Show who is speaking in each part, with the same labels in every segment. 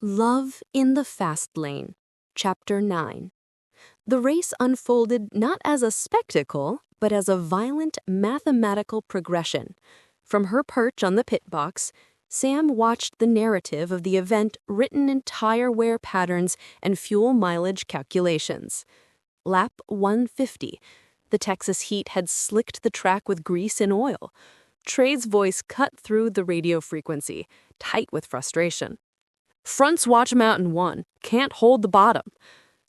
Speaker 1: Love in the Fast Lane, Chapter 9. The race unfolded not as a spectacle, but as a violent mathematical progression. From her perch on the pit box, Sam watched the narrative of the event written in tire wear patterns and fuel mileage calculations. Lap 150. The Texas heat had slicked the track with grease and oil. Trey's voice cut through the radio frequency, tight with frustration. Front's Watch Mountain 1. Can't hold the bottom.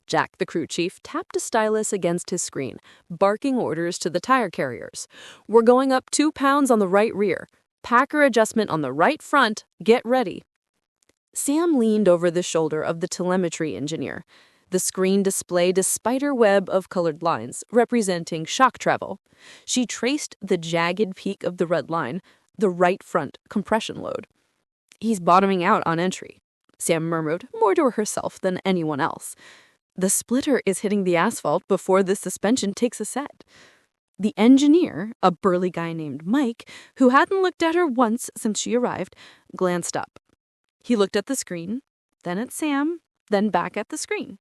Speaker 1: Jack, the crew chief, tapped a stylus against his screen, barking orders to the tire carriers. We're going up 2 pounds on the right rear. Packer adjustment on the right front. Get ready. Sam leaned over the shoulder of the telemetry engineer. The screen displayed a spider web of colored lines, representing shock travel. She traced the jagged peak of the red line, the right front compression load. He's bottoming out on entry, Sam murmured, more to herself than anyone else. The splitter is hitting the asphalt before the suspension takes a set. The engineer, a burly guy named Mike, who hadn't looked at her once since she arrived, glanced up. He looked at the screen, then at Sam, then back at the screen.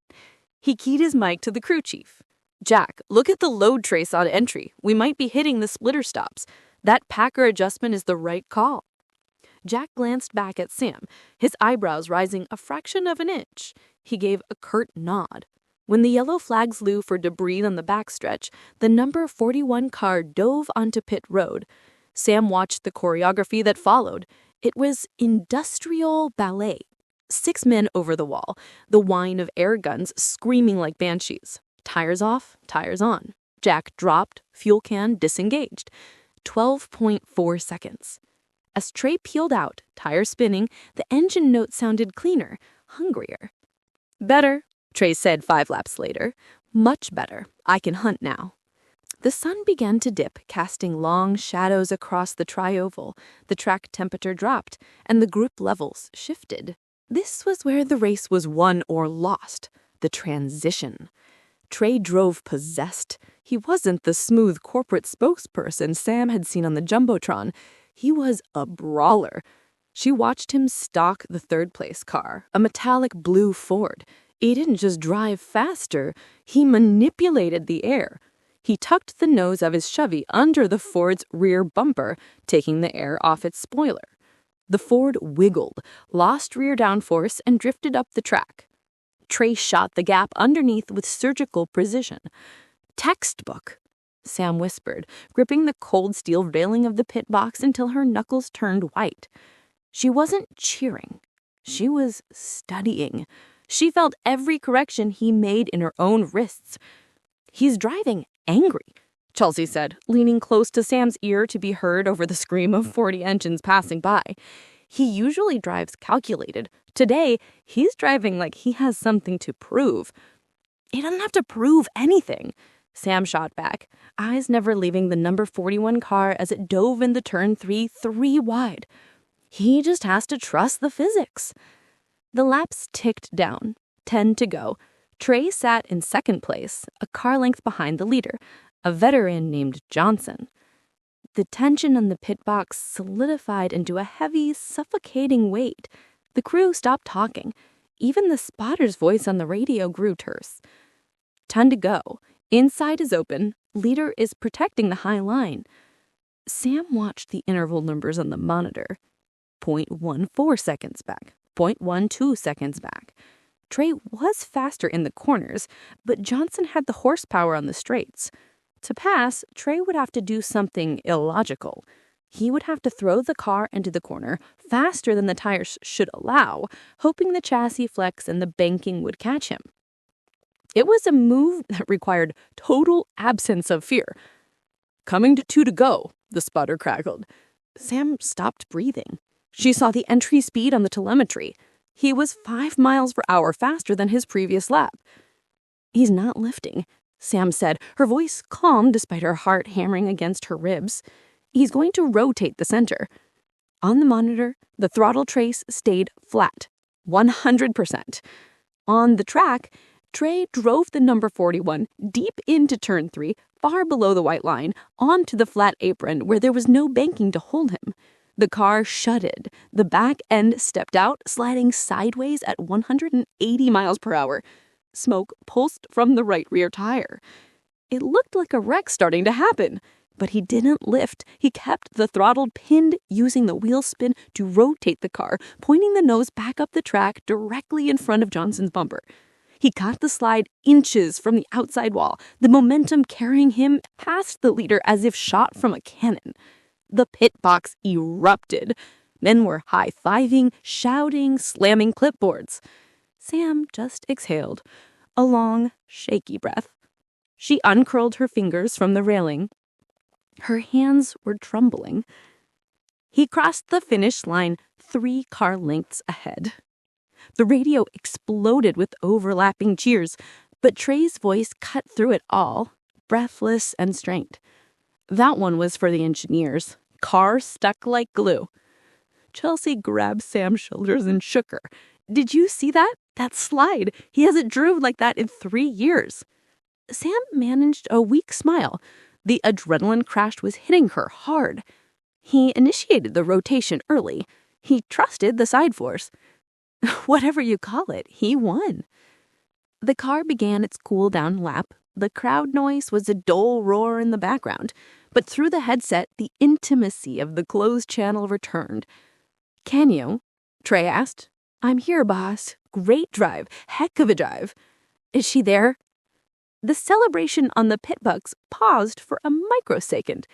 Speaker 1: He keyed his mic to the crew chief. Jack, look at the load trace on entry. We might be hitting the splitter stops. That Packer adjustment is the right call. Jack glanced back at Sam, his eyebrows rising a fraction of an inch. He gave a curt nod. When the yellow flags flew for debris on the backstretch, the number 41 car dove onto pit road. Sam watched the choreography that followed. It was industrial ballet. 6 men over the wall, the whine of air guns screaming like banshees. Tires off, tires on. Jack dropped, fuel can disengaged. 12.4 seconds. As Trey peeled out, tire spinning, the engine note sounded cleaner, hungrier. Better, Trey said 5 laps later. Much better. I can hunt now. The sun began to dip, casting long shadows across the tri-oval. The track temperature dropped, and the grip levels shifted. This was where the race was won or lost, the transition. Trey drove possessed. He wasn't the smooth corporate spokesperson Sam had seen on the Jumbotron. He was a brawler. She watched him stalk the third-place car, a metallic blue Ford. He didn't just drive faster, he manipulated the air. He tucked the nose of his Chevy under the Ford's rear bumper, taking the air off its spoiler. The Ford wiggled, lost rear downforce, and drifted up the track. Trey shot the gap underneath with surgical precision. Textbook, Sam whispered, gripping the cold steel railing of the pit box until her knuckles turned white. She wasn't cheering. She was studying. She felt every correction he made in her own wrists. He's driving angry, Chelsea said, leaning close to Sam's ear to be heard over the scream of 40 engines passing by. He usually drives calculated. Today, he's driving like he has something to prove. He doesn't have to prove anything, Sam shot back, eyes never leaving the number 41 car as it dove into turn 3 wide. He just has to trust the physics. The laps ticked down, 10 to go. Trey sat in second place, a car length behind the leader, a veteran named Johnson. The tension on the pit box solidified into a heavy, suffocating weight. The crew stopped talking. Even the spotter's voice on the radio grew terse. 10 to go. Inside is open. Leader is protecting the high line. Sam watched the interval numbers on the monitor. 0.14 seconds back. 0.12 seconds back. Trey was faster in the corners, but Johnson had the horsepower on the straights. To pass, Trey would have to do something illogical. He would have to throw the car into the corner faster than the tires should allow, hoping the chassis flex and the banking would catch him. It was a move that required total absence of fear. Coming to 2 to go, the spotter crackled. Sam stopped breathing. She saw the entry speed on the telemetry. He was 5 miles per hour faster than his previous lap. He's not lifting, Sam said, her voice calm despite her heart hammering against her ribs. He's going to rotate the center. On the monitor, the throttle trace stayed flat, 100%. On the track, Trey drove the number 41 deep into turn 3, far below the white line, onto the flat apron where there was no banking to hold him. The car shutted. The back end stepped out, sliding sideways at 180 miles per hour. Smoke pulsed from the right rear tire. It looked like a wreck starting to happen, but he didn't lift. He kept the throttle pinned, using the wheel spin to rotate the car, pointing the nose back up the track directly in front of Johnson's bumper. He caught the slide inches from the outside wall, the momentum carrying him past the leader as if shot from a cannon. The pit box erupted. Men were high-fiving, shouting, slamming clipboards. Sam just exhaled, a long, shaky breath. She uncurled her fingers from the railing. Her hands were trembling. He crossed the finish line 3 car lengths ahead. The radio exploded with overlapping cheers, but Trey's voice cut through it all, breathless and strained. That one was for the engineers. Car stuck like glue. Chelsea grabbed Sam's shoulders and shook her. "Did you see that? That slide. He hasn't drove like that in 3 years." Sam managed a weak smile. The adrenaline crash was hitting her hard. He initiated the rotation early. He trusted the side force. Whatever you call it, he won. The car began its cool-down lap. The crowd noise was a dull roar in the background, but through the headset, the intimacy of the closed channel returned. "Can you?" Trey asked. "I'm here, boss. Great drive. Heck of a drive." "Is she there?" The celebration on the pit box paused for a microsecond.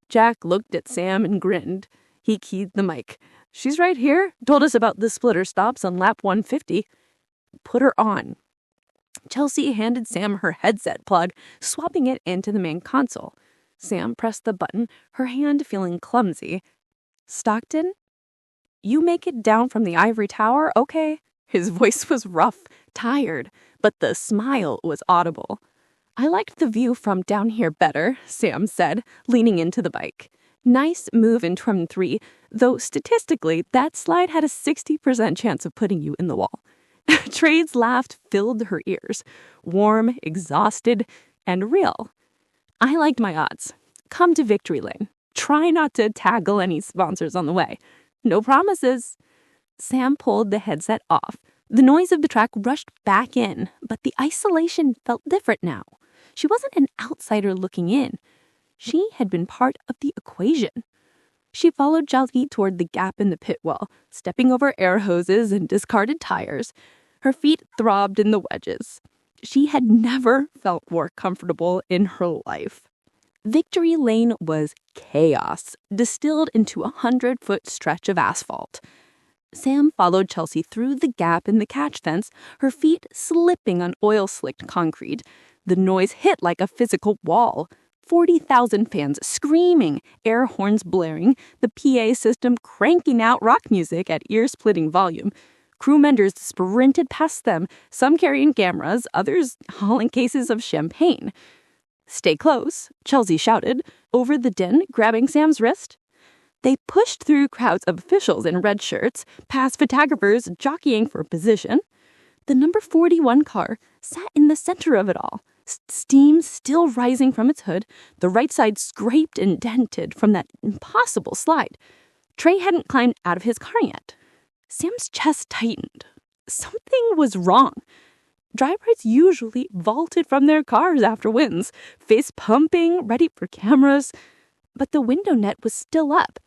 Speaker 1: Jack looked at Sam and grinned. He keyed the mic. "She's right here. Told us about the splitter stops on lap 150. "Put her on." Chelsea handed Sam her headset plug, swapping it into the main console. Sam pressed the button, her hand feeling clumsy. "Stockton? You make it down from the ivory tower, okay?" His voice was rough, tired, but the smile was audible. "I liked the view from down here better," Sam said, leaning into the bike. "Nice move in turn 3, though statistically, that slide had a 60% chance of putting you in the wall." Trey's laugh filled her ears, warm, exhausted, and real. "I liked my odds. Come to victory lane. Try not to tackle any sponsors on the way. No promises." Sam pulled the headset off. The noise of the track rushed back in, but the isolation felt different now. She wasn't an outsider looking in. She had been part of the equation. She followed Chelsea toward the gap in the pit wall, stepping over air hoses and discarded tires. Her feet throbbed in the wedges. She had never felt more comfortable in her life. Victory Lane was chaos, distilled into a 100-foot stretch of asphalt. Sam followed Chelsea through the gap in the catch fence, her feet slipping on oil-slicked concrete. The noise hit like a physical wall. 40,000 fans screaming, air horns blaring, the PA system cranking out rock music at ear-splitting volume. Crew members sprinted past them, some carrying cameras, others hauling cases of champagne. "Stay close," Chelsea shouted, over the din, grabbing Sam's wrist. They pushed through crowds of officials in red shirts, past photographers jockeying for position. The number 41 car sat in the center of it all, steam still rising from its hood, the right side scraped and dented from that impossible slide. Trey hadn't climbed out of his car yet. Sam's chest tightened. Something was wrong. Drivers usually vaulted from their cars after wins, fist pumping, ready for cameras, but the window net was still up.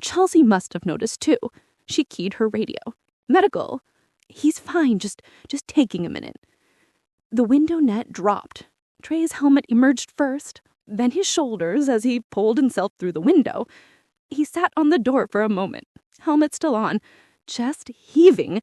Speaker 1: Chelsea must have noticed too. She keyed her radio. "Medical. He's fine, just taking a minute." The window net dropped. Trey's helmet emerged first, then his shoulders as he pulled himself through the window. He sat on the door for a moment, helmet still on, chest heaving.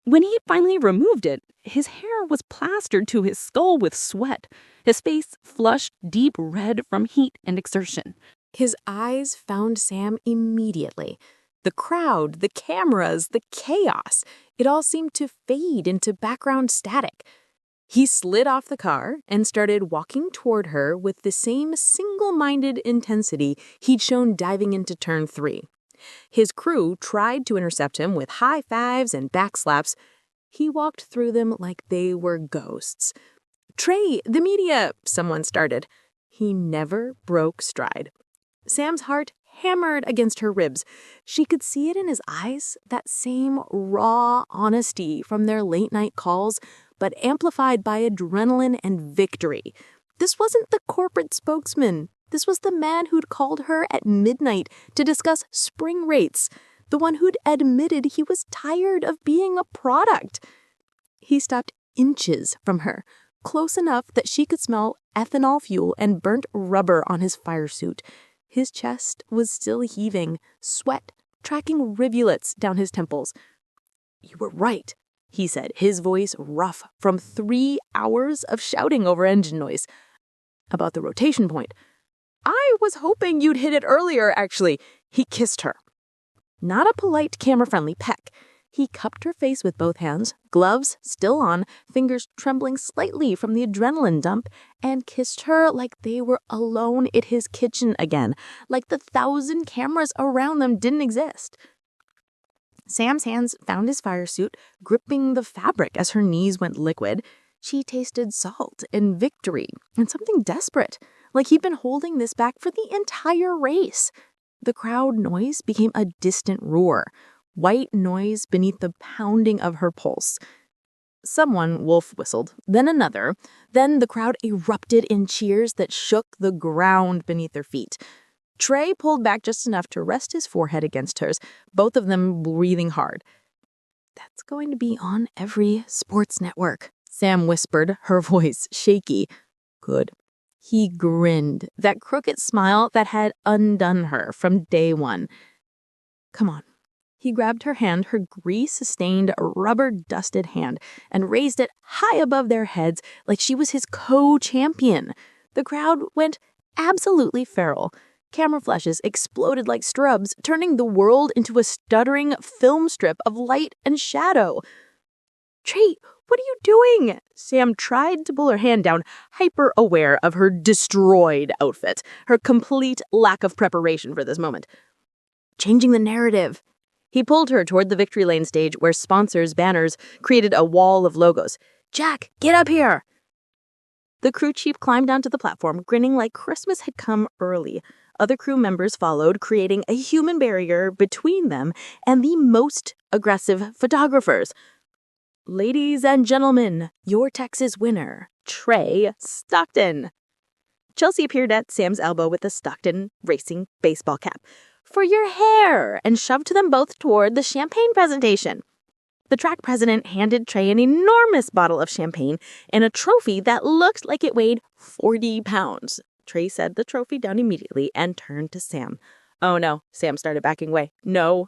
Speaker 1: When he finally removed it, his hair was plastered to his skull with sweat, his face flushed deep red from heat and exertion. His eyes found Sam immediately. The crowd, the cameras, the chaos, it all seemed to fade into background static. He slid off the car and started walking toward her with the same single-minded intensity he'd shown diving into turn 3. His crew tried to intercept him with high fives and backslaps. He walked through them like they were ghosts. "Trey, the media," someone started. He never broke stride. Sam's heart hammered against her ribs. She could see it in his eyes, that same raw honesty from their late-night calls, but amplified by adrenaline and victory. This wasn't the corporate spokesman. This was the man who'd called her at midnight to discuss spring rates, the one who'd admitted he was tired of being a product. He stopped inches from her, close enough that she could smell ethanol fuel and burnt rubber on his fire suit. His chest was still heaving, sweat tracking rivulets down his temples. "You were right," he said, his voice rough from 3 hours of shouting over engine noise. "About the rotation point. I was hoping you'd hit it earlier, actually." He kissed her. Not a polite, camera-friendly peck. He cupped her face with both hands, gloves still on, fingers trembling slightly from the adrenaline dump, and kissed her like they were alone in his kitchen again, like the 1,000 cameras around them didn't exist. Sam's hands found his fire suit, gripping the fabric as her knees went liquid. She tasted salt and victory and something desperate, like he'd been holding this back for the entire race. The crowd noise became a distant roar, white noise beneath the pounding of her pulse. Someone wolf whistled, then another. Then the crowd erupted in cheers that shook the ground beneath their feet. Trey pulled back just enough to rest his forehead against hers, both of them breathing hard. "That's going to be on every sports network," Sam whispered, her voice shaky. "Good." He grinned, that crooked smile that had undone her from day one. "Come on." He grabbed her hand, her grease-stained, rubber-dusted hand, and raised it high above their heads like she was his co-champion. The crowd went absolutely feral. Camera flashes exploded like strubs, turning the world into a stuttering film strip of light and shadow. "Trey, what are you doing?" Sam tried to pull her hand down, hyper-aware of her destroyed outfit, her complete lack of preparation for this moment. "Changing the narrative." He pulled her toward the victory lane stage where sponsors' banners created a wall of logos. "Jack, get up here!" The crew chief climbed onto the platform, grinning like Christmas had come early. Other crew members followed, creating a human barrier between them and the most aggressive photographers. "Ladies and gentlemen, your Texas winner, Trey Stockton." Chelsea appeared at Sam's elbow with a Stockton racing baseball cap. "For your hair," and shoved them both toward the champagne presentation. The track president handed Trey an enormous bottle of champagne and a trophy that looked like it weighed 40 pounds. Trey set the trophy down immediately and turned to Sam. "Oh no," Sam started backing away. No.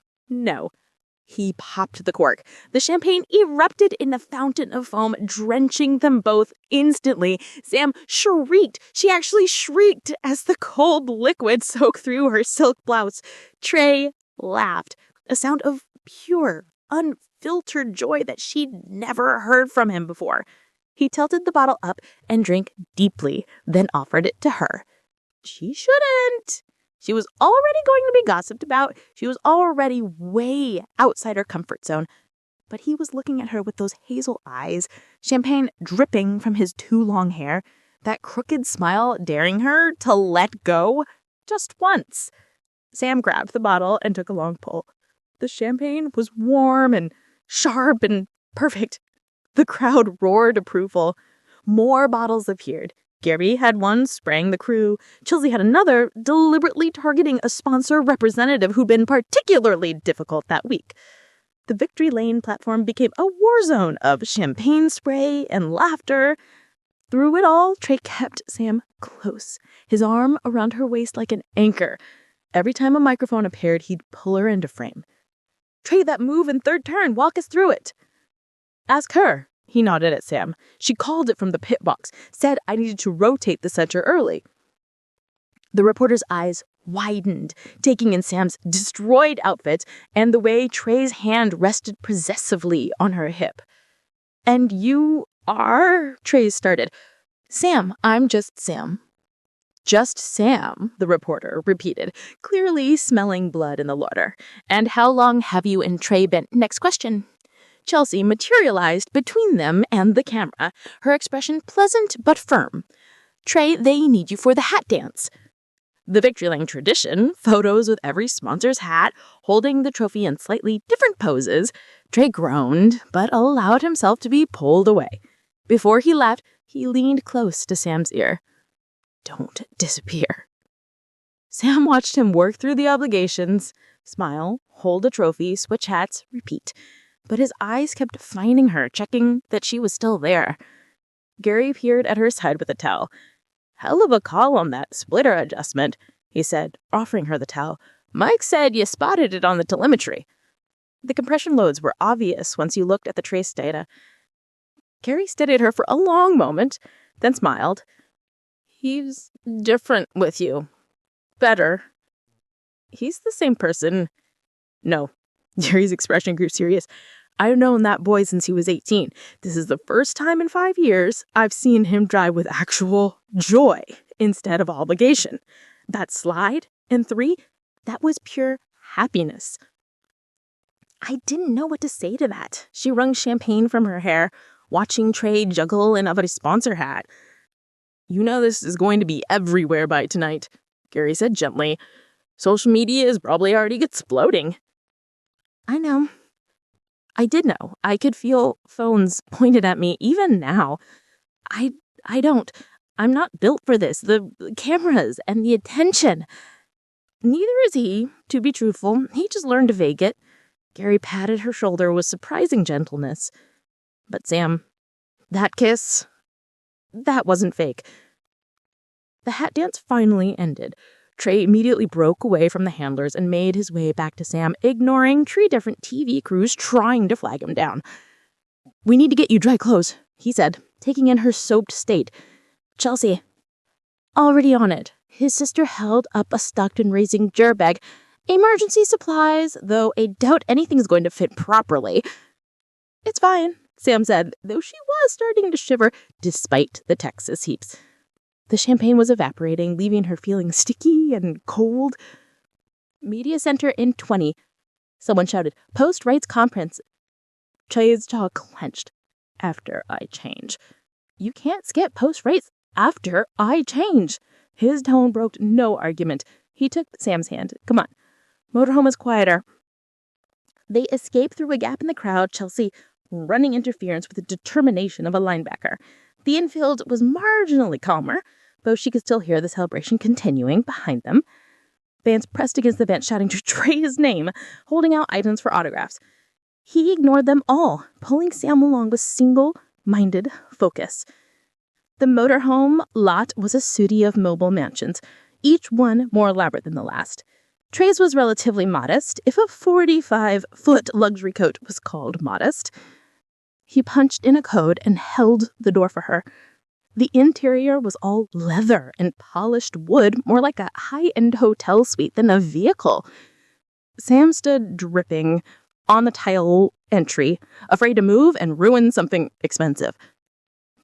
Speaker 1: He popped the cork. The champagne erupted in a fountain of foam, drenching them both instantly. Sam shrieked. She actually shrieked as the cold liquid soaked through her silk blouse. Trey laughed, a sound of pure, unfiltered joy that she'd never heard from him before. He tilted the bottle up and drank deeply, then offered it to her. She shouldn't. She was already going to be gossiped about. She was already way outside her comfort zone. But he was looking at her with those hazel eyes, champagne dripping from his too long hair, that crooked smile daring her to let go just once. Sam grabbed the bottle and took a long pull. The champagne was warm and sharp and perfect. The crowd roared approval. More bottles appeared. Gary had one, spraying the crew. Chelsea had another, deliberately targeting a sponsor representative who'd been particularly difficult that week. The Victory Lane platform became a war zone of champagne spray and laughter. Through it all, Trey kept Sam close, his arm around her waist like an anchor. Every time a microphone appeared, he'd pull her into frame. "Trey, that move in third turn, walk us through it." "Ask her." He nodded at Sam. "She called it from the pit box, said I needed to rotate the center early." The reporter's eyes widened, taking in Sam's destroyed outfit and the way Trey's hand rested possessively on her hip. "And you are?" Trey started. "Sam, I'm just Sam." "Just Sam," the reporter repeated, clearly smelling blood in the water. "And how long have you and Trey been—" "Next question." Chelsea materialized between them and the camera, her expression pleasant but firm. "Trey, they need you for the hat dance."
Speaker 2: The victory lane tradition, photos with every sponsor's hat, holding the trophy in slightly different poses, Trey groaned, but allowed himself to be pulled away. Before he left, he leaned close to Sam's ear. "Don't disappear." Sam watched him work through the obligations, smile, hold a trophy, switch hats, repeat. But his eyes kept finding her, checking that she was still there. Gary peered at her side with a towel. "Hell of a call on that splitter adjustment," he said, offering her the towel. "Mike said you spotted it on the telemetry." The compression loads were obvious once you looked at the trace data. Gary studied her for a long moment, then smiled. "He's different with you. Better." "He's the same person." "No." Gary's expression grew serious. "I've known that boy since he was 18. This is the first time in 5 years I've seen him drive with actual joy instead of obligation. That slide in 3, that was pure happiness." I didn't know what to say to that. She wrung champagne from her hair, watching Trey juggle another sponsor hat. "You know this is going to be everywhere by tonight," Gary said gently. "Social media is probably already exploding." "I know." I did know. I could feel phones pointed at me even now. I'm not built for this. The cameras and the attention. Neither is he, to be truthful. He just learned to fake it. Gary patted her shoulder with surprising gentleness. But Sam, that kiss, that wasn't fake. The hat dance finally ended. Trey immediately broke away from the handlers and made his way back to Sam, ignoring 3 different TV crews trying to flag him down. "We need to get you dry clothes," he said, taking in her soaped state. "Chelsea." Already on it. His sister held up a Stockton Racing jar bag. "Emergency supplies, though I doubt anything's going to fit properly." "It's fine," Sam said, though she was starting to shiver despite the Texas heaps. The champagne was evaporating, leaving her feeling sticky and cold. "Media center in 20. Someone shouted, "Post-rights conference." Trey's jaw clenched. "After I change." "You can't skip post-rights after I change." His tone broke no argument. He took Sam's hand. "Come on. Motorhome is quieter." They escaped through a gap in the crowd, Chelsea running interference with the determination of a linebacker. The infield was marginally calmer, though she could still hear the celebration continuing behind them. Fans pressed against the bench, shouting to Trey his name, holding out items for autographs. He ignored them all, pulling Sam along with single-minded focus. The motorhome lot was a city of mobile mansions, each one more elaborate than the last. Trey's was relatively modest, if a 45-foot luxury coach was called modest. He punched in a code and held the door for her. The interior was all leather and polished wood, more like a high-end hotel suite than a vehicle. Sam stood dripping on the tile entry, afraid to move and ruin something expensive.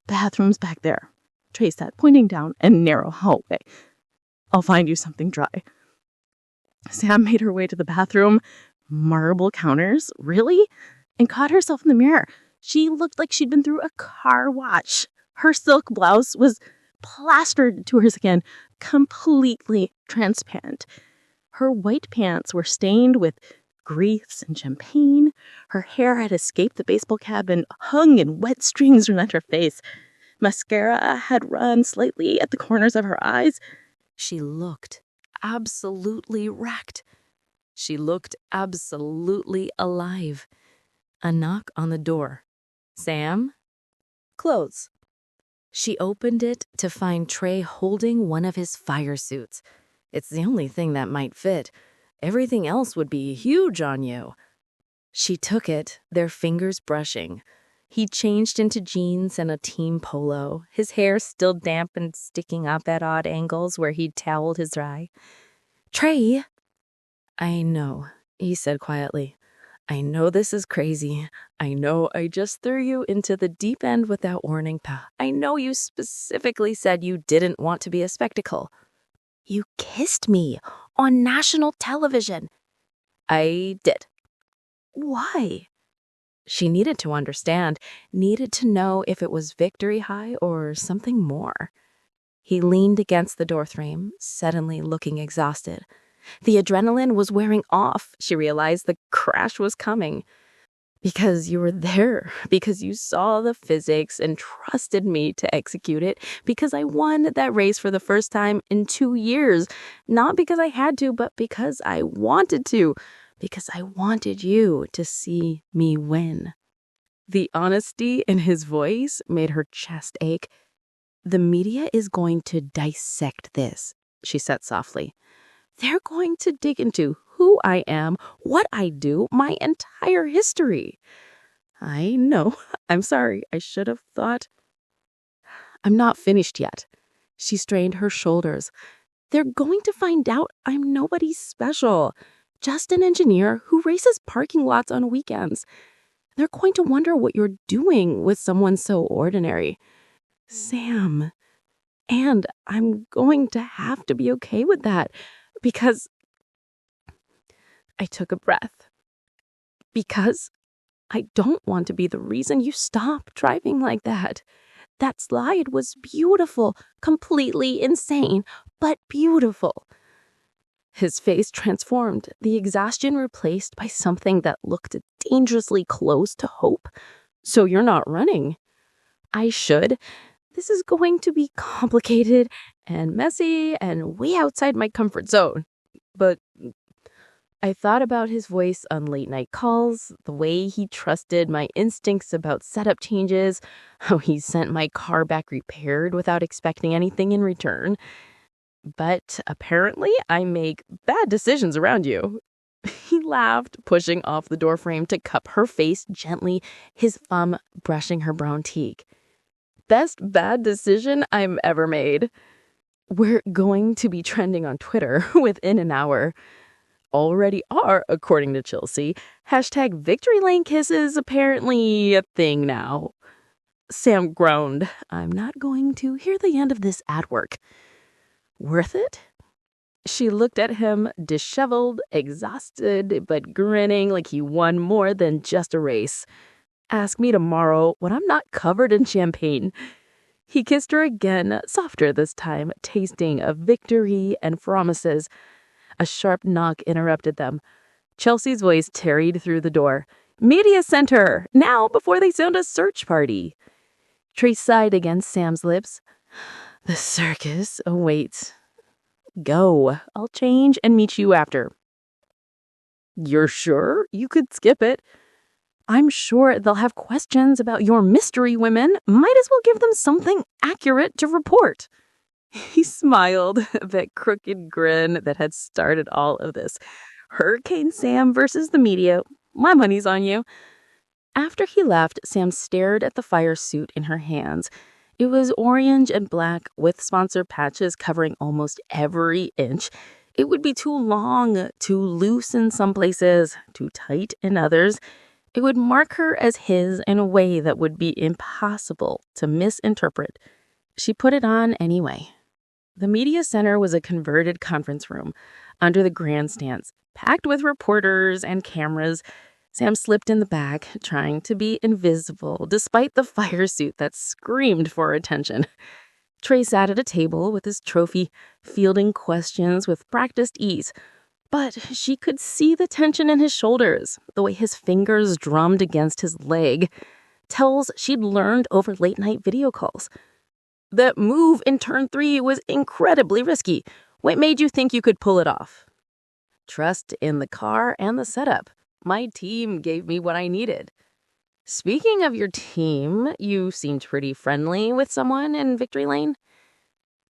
Speaker 2: "Bathroom's back there," Trey said, pointing down a narrow hallway. "I'll find you something dry." Sam made her way to the bathroom. Marble counters, really? And caught herself in the mirror. She looked like she'd been through a car wash. Her silk blouse was plastered to her skin, completely transparent. Her white pants were stained with grease and champagne. Her hair had escaped the baseball cap and hung in wet strings around her face. Mascara had run slightly at the corners of her eyes.
Speaker 1: She looked absolutely wrecked. She looked absolutely alive. A knock on the door. "Sam?" "Clothes." She opened it to find Trey holding one of his fire suits. It's the only thing that might fit. Everything else would be huge on you. She took it, their fingers brushing. He changed into jeans and a team polo, his hair still damp and sticking up at odd angles where he'd toweled his eye. "Trey!" "I know," he said quietly. "I know this is crazy. I know I just threw you into the deep end without warning, pa. I know you specifically said you didn't want to be a spectacle." "You kissed me on national television." "I did." "Why?" She needed to understand, needed to know if it was victory high or something more.
Speaker 2: He leaned against the doorframe, suddenly looking exhausted. The adrenaline was wearing off. She realized the crash was coming. Because you were there, because you saw the physics and trusted me to execute it, because I won that race for the first time in 2 years. Not because I had to, but because I wanted to, because I wanted you to see me win. The honesty in his voice made her chest ache. The media is going to dissect this, she said softly. They're going to dig into who I am, what I do, my entire history. I know. I'm sorry. I should have thought. I'm not finished yet. She strained her shoulders. They're going to find out I'm nobody special. Just an engineer who races parking lots on weekends. They're going to wonder what you're doing with someone so ordinary. Sam. And I'm going to have to be okay with that. Because I took a breath. Because I don't want to be the reason you stop driving like that. That slide was beautiful, completely insane, but beautiful. His face transformed, the exhaustion replaced by something that looked dangerously close to hope. So you're not running. I should. This is going to be complicated and messy and way outside my comfort zone. But I thought about his voice on late night calls, the way he trusted my instincts about setup changes, how he sent my car back repaired without expecting anything in return. But apparently I make bad decisions around you. He laughed, pushing off the doorframe to cup her face gently, his thumb brushing her brown cheek. Best bad decision I'm ever made. We're going to be trending on Twitter within an hour. Already are, according to Chelsea. Hashtag Victory Lane kisses apparently a thing now. Sam groaned. I'm not going to hear the end of this at work. Worth it? She looked at him, disheveled, exhausted, but grinning like he won more than just a race. Ask me tomorrow when I'm not covered in champagne. He kissed her again, softer this time, tasting of victory and promises. A sharp knock interrupted them. Chelsea's voice tarried through the door. Media center! Now, before they sound a search party! Trey sighed against Sam's lips. The circus awaits. Go. I'll change and meet you after. You're sure? You could skip it. I'm sure they'll have questions about your mystery women. Might as well give them something accurate to report. He smiled, that crooked grin that had started all of this. Hurricane Sam versus the media. My money's on you. After he left, Sam stared at the fire suit in her hands. It was orange and black with sponsor patches covering almost every inch. It would be too long, too loose in some places, too tight in others. It would mark her as his in a way that would be impossible to misinterpret. She put it on anyway. The media center was a converted conference room under the grandstands, packed with reporters and cameras. Sam slipped in the back, trying to be invisible, despite the fire suit that screamed for attention. Trey sat at a table with his trophy, fielding questions with practiced ease. But she could see the tension in his shoulders, the way his fingers drummed against his leg. Tells she'd learned over late-night video calls. That move in turn 3 was incredibly risky. What made you think you could pull it off? Trust in the car and the setup. My team gave me what I needed. Speaking of your team, you seemed pretty friendly with someone in Victory Lane.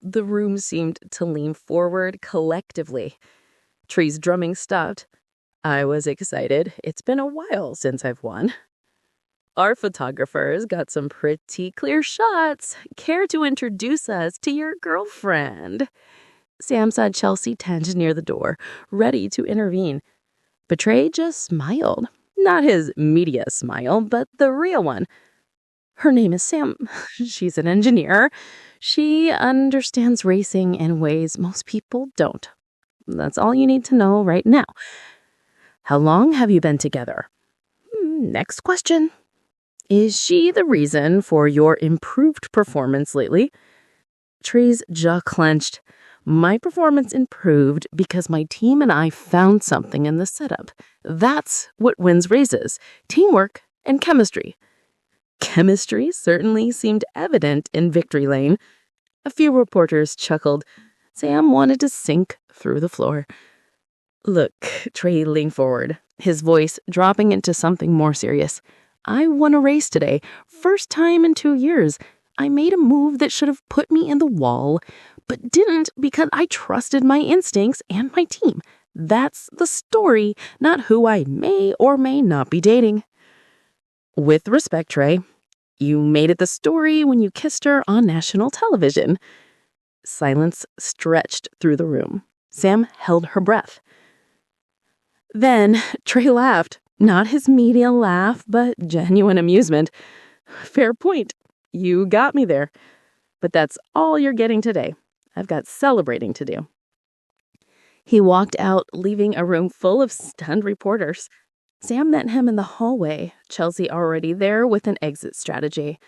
Speaker 2: The room seemed to lean forward collectively. Tree's drumming stopped. I was excited. It's been a while since I've won. Our photographers got some pretty clear shots. Care to introduce us to your girlfriend? Sam saw Chelsea tend near the door, ready to intervene. But Trey just smiled. Not his media smile, but the real one. Her name is Sam. She's an engineer. She understands racing in ways most people don't. That's all you need to know right now. How long have you been together? Next question. Is she the reason for your improved performance lately? Trey's jaw clenched. My performance improved because my team and I found something in the setup. That's what wins races: teamwork and chemistry. Chemistry certainly seemed evident in Victory Lane. A few reporters chuckled. Sam wanted to sink through the floor. Look, Trey leaned forward, his voice dropping into something more serious. I won a race today. First time in 2 years. I made a move that should have put me in the wall, but didn't because I trusted my instincts and my team. That's the story, not who I may or may not be dating. With respect, Trey, you made it the story when you kissed her on national television. Silence stretched through the room. Sam held her breath. Then Trey laughed. Not his media laugh, but genuine amusement. Fair point. You got me there. But that's all you're getting today. I've got celebrating to do. He walked out, leaving a room full of stunned reporters. Sam met him in the hallway, Chelsea already there with an exit strategy.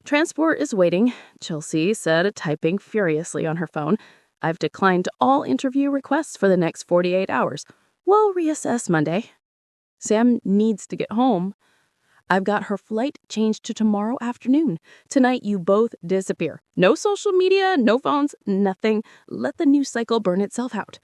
Speaker 2: Transport is waiting, Chelsea said, typing furiously on her phone. I've declined all interview requests for the next 48 hours. We'll reassess Monday. Sam needs to get home. I've got her flight changed to tomorrow afternoon. Tonight, you both disappear. No social media, no phones, nothing. Let the news cycle burn itself out.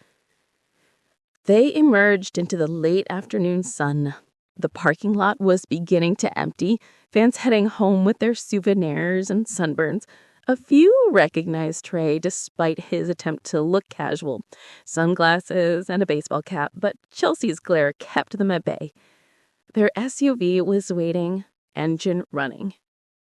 Speaker 2: They emerged into the late afternoon sun. The parking lot was beginning to empty, fans heading home with their souvenirs and sunburns. A few recognized Trey despite his attempt to look casual. Sunglasses and a baseball cap, but Chelsea's glare kept them at bay. Their SUV was waiting, engine running.